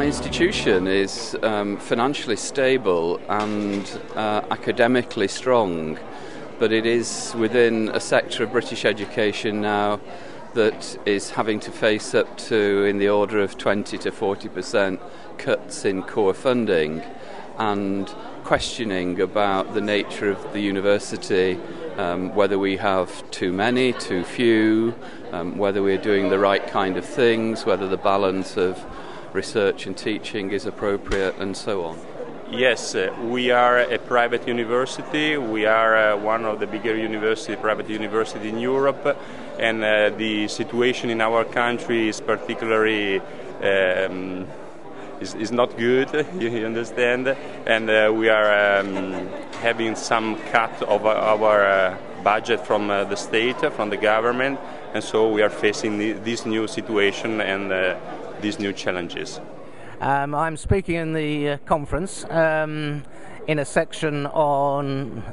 My institution is financially stable and academically strong, but it is within a sector of British education now that is having to face up to in the order of 20 to 40% cuts in core funding, and questioning about the nature of the university, whether we have too many, too few, whether we're doing the right kind of things, whether the balance of research and teaching is appropriate, and so on. Yes, we are a private university. We are one of the bigger private universities in Europe, and the situation in our country is particularly is not good, you understand, and we are having some cut of our budget from the state, from the government, and so we are facing this new situation and these new challenges. I'm speaking in the conference in a section on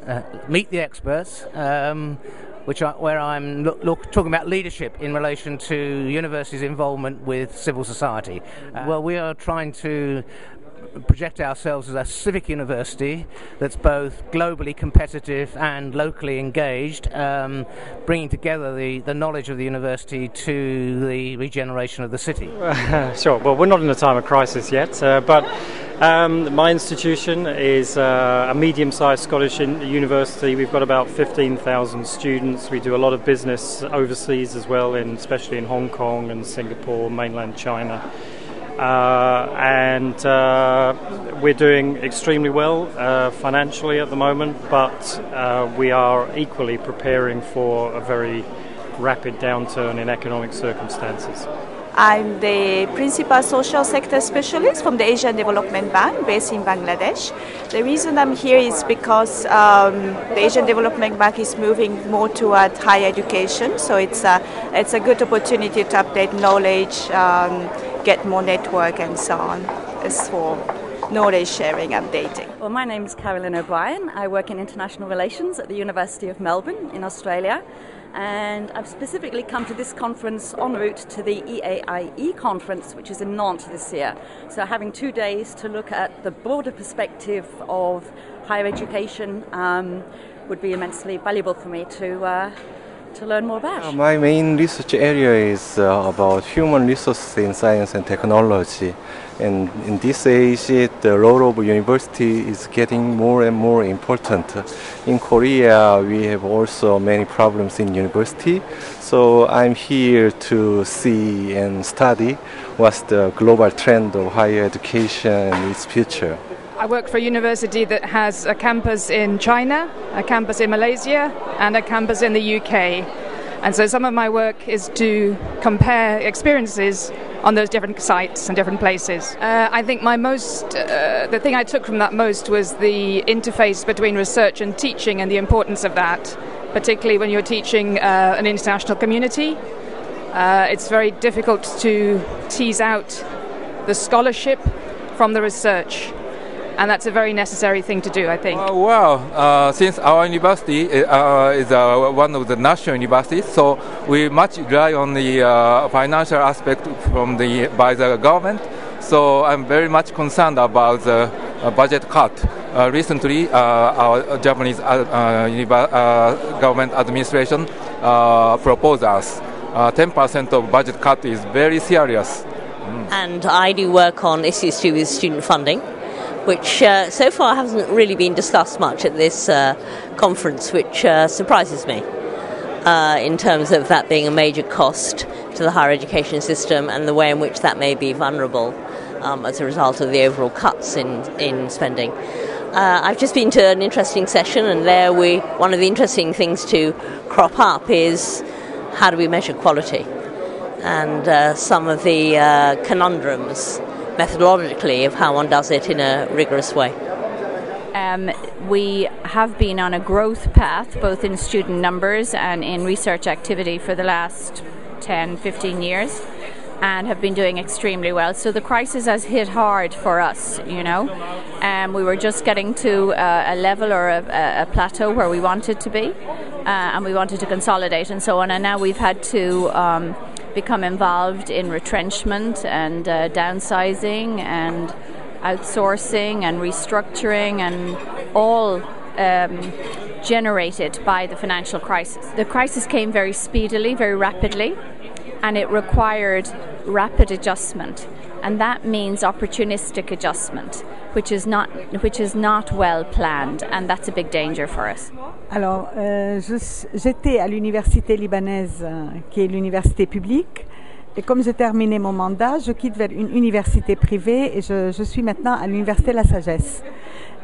Meet the Experts, where I'm talking about leadership in relation to universities' involvement with civil society. Well, we are trying to project ourselves as a civic university that's both globally competitive and locally engaged, bringing together the knowledge of the university to the regeneration of the city. Sure. Well, we're not in a time of crisis yet, but my institution is a medium-sized Scottish university. We've got about 15,000 students. We do a lot of business overseas as well, especially in Hong Kong and Singapore, mainland China. And we're doing extremely well financially at the moment, but we are equally preparing for a very rapid downturn in economic circumstances. I'm the principal social sector specialist from the Asian Development Bank based in Bangladesh. The reason I'm here is because the Asian Development Bank is moving more toward higher education, so it's a good opportunity to update knowledge, get more network and so on. It's for knowledge sharing, updating. Well, my name is Carolyn O'Brien. I work in international relations at the University of Melbourne in Australia, and I've specifically come to this conference en route to the IMHE Conference, which is in Nantes this year. So having 2 days to look at the broader perspective of higher education would be immensely valuable for me to learn more about. My main research area is about human resources in science and technology. And in this age, the role of university is getting more and more important. In Korea, we have also many problems in university. So I'm here to see and study what's the global trend of higher education and its future. I work for a university that has a campus in China, a campus in Malaysia, and a campus in the UK. And so some of my work is to compare experiences on those different sites and different places. I think the thing I took from that most was the interface between research and teaching and the importance of that, particularly when you're teaching an international community. It's very difficult to tease out the scholarship from the research. And that's a very necessary thing to do, I think. Since our university is one of the national universities, so we much rely on the financial aspect by the government. So I'm very much concerned about the budget cut. Recently, our Japanese government administration proposed us 10% of budget cut is very serious. And I do work on issues to do with student funding, which so far hasn't really been discussed much at this conference, which surprises me in terms of that being a major cost to the higher education system and the way in which that may be vulnerable as a result of the overall cuts in spending. I've just been to an interesting session, and there one of the interesting things to crop up is how do we measure quality, and some of the conundrums methodologically of how one does it in a rigorous way. We have been on a growth path both in student numbers and in research activity for the last 10-15 years, and have been doing extremely well. So the crisis has hit hard for us, you know. We were just getting to a level or a plateau where we wanted to be, and we wanted to consolidate and so on, and now we've had to become involved in retrenchment and downsizing and outsourcing and restructuring, and all generated by the financial crisis. The crisis came very speedily, very rapidly, and it required rapid adjustment, and that means opportunistic adjustment, which is not well planned, and that's a big danger for us. Alors, j'étais à l'université libanaise, qui est l'université publique, et comme j'ai terminé mon mandat, je quitte vers une université privée, et je suis maintenant à l'université La Sagesse.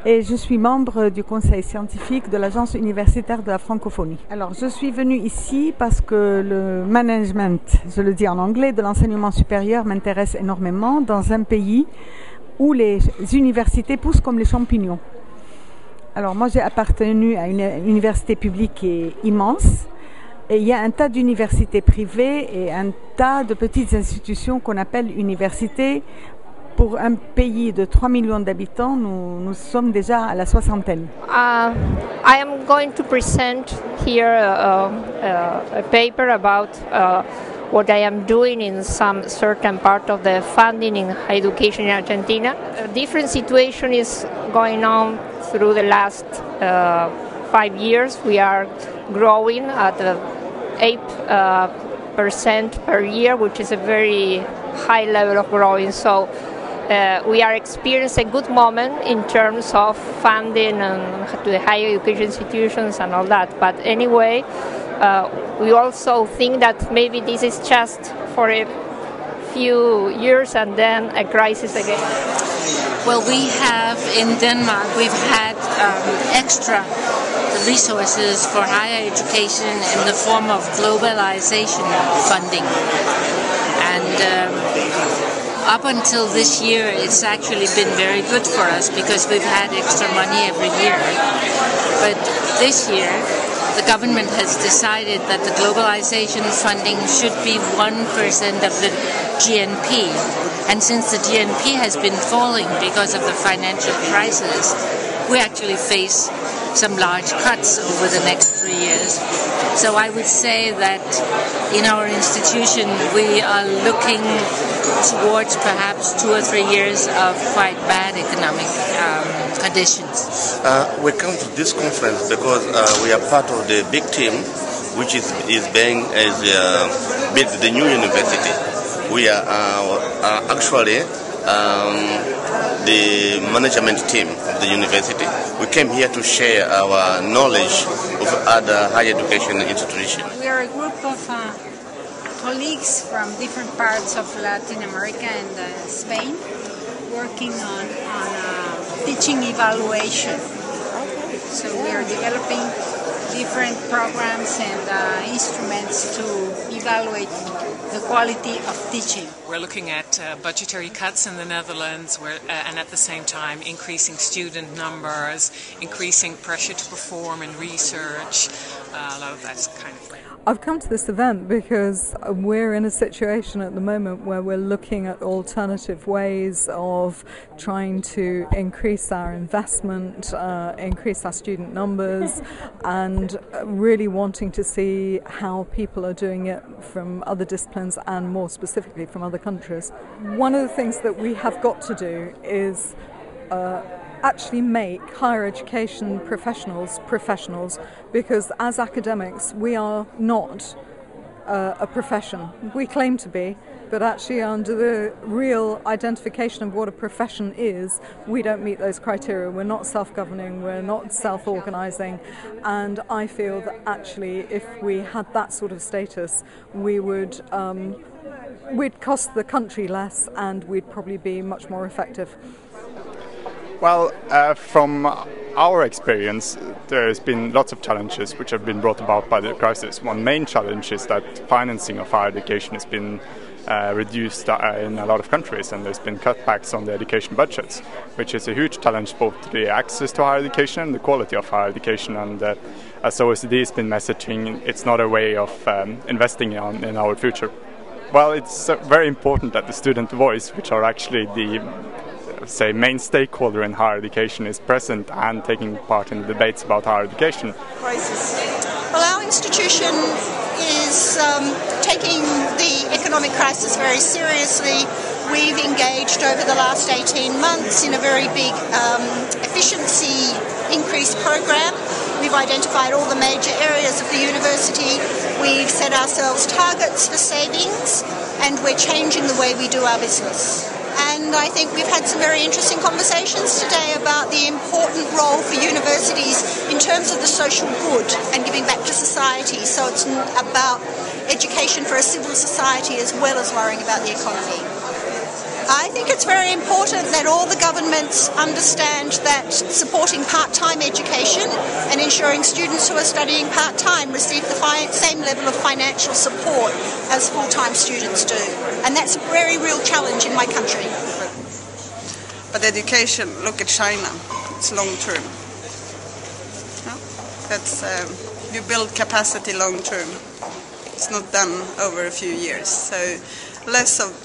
Et je suis membre du conseil scientifique de l'agence universitaire de la francophonie. Alors, je suis venue ici parce que le management, je le dis en anglais, de l'enseignement supérieur m'intéresse énormément dans un pays où les universités poussent comme les champignons. Alors, moi, j'ai appartenu à une université publique qui est immense. Et il y a un tas d'universités privées et un tas de petites institutions qu'on appelle universités. Pour un pays de 3 millions d'habitants, nous sommes déjà à la soixantaine. I am going to present here a paper about what I am doing in some certain part of the funding in higher education in Argentina. A different situation is going on through the last 5 years. We are growing at 8% per year, which is a very high level of growing. So we are experiencing a good moment in terms of funding and to the higher education institutions and all that. But anyway, we also think that maybe this is just for a few years and then a crisis again. Well, we have in Denmark, we've had extra resources for higher education in the form of globalization funding. And up until this year, it's actually been very good for us because we've had extra money every year. But this year, the government has decided that the globalization funding should be 1% of the GNP. And since the GNP has been falling because of the financial crisis, we actually face some large cuts over the next 3 years. So I would say that in our institution we are looking towards perhaps 2 or 3 years of quite bad economic conditions. We come to this conference because we are part of the big team which is being built the new university. We are actually the management team of the university. We came here to share our knowledge of other higher education institutions. We are a group of colleagues from different parts of Latin America and Spain working on teaching evaluation. So we are developing different programs and instruments to evaluate the quality of teaching. We're looking at budgetary cuts in the Netherlands and at the same time increasing student numbers, increasing pressure to perform in research, a lot of that kind of thing. I've come to this event because we're in a situation at the moment where we're looking at alternative ways of trying to increase our investment, increase our student numbers, and really wanting to see how people are doing it from other disciplines and more specifically from other countries. One of the things that we have got to do is actually make higher education professionals, because as academics we are not a profession. We claim to be, but actually under the real identification of what a profession is, we don't meet those criteria. We're not self-governing, we're not self-organising, and I feel that actually if we had that sort of status, we would we'd cost the country less and we'd probably be much more effective. Well, from our experience, there's been lots of challenges which have been brought about by the crisis. One main challenge is that financing of higher education has been reduced in a lot of countries, and there's been cutbacks on the education budgets, which is a huge challenge both to the access to higher education and the quality of higher education. And as OECD has been messaging, it's not a way of investing in our future. Well, it's very important that the student voice, which are actually the main stakeholder in higher education, is present and taking part in the debates about higher education. Crisis, allowing institution is taking the economic crisis very seriously. We've engaged over the last 18 months in a very big efficiency increase program. We've identified all the major areas of the university. We've set ourselves targets for savings, and we're changing the way we do our business. And I think we've had some very interesting conversations today about the important role for universities in terms of the social good and giving back to society. So it's about education for a civil society as well as worrying about the economy. I think it's very important that all the governments understand that supporting part-time education and ensuring students who are studying part-time receive the same level of financial support as full-time students do. And that's a very real challenge in my country. But education, look at China, it's long-term. That's, you build capacity long-term. It's not done over a few years. So less of,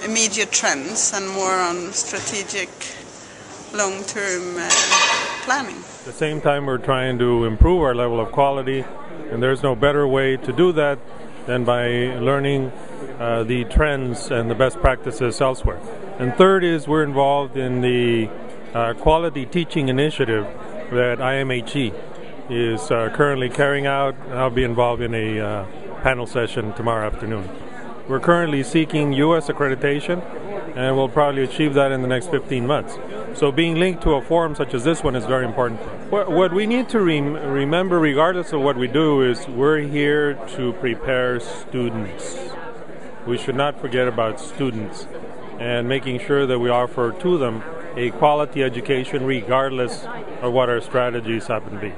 immediate trends and more on strategic long-term planning. At the same time, we're trying to improve our level of quality, and there's no better way to do that than by learning the trends and the best practices elsewhere. And third is we're involved in the quality teaching initiative that IMHE is currently carrying out. I'll be involved in a panel session tomorrow afternoon. We're currently seeking U.S. accreditation, and we'll probably achieve that in the next 15 months. So being linked to a forum such as this one is very important. What we need to remember, regardless of what we do, is we're here to prepare students. We should not forget about students and making sure that we offer to them a quality education regardless of what our strategies happen to be.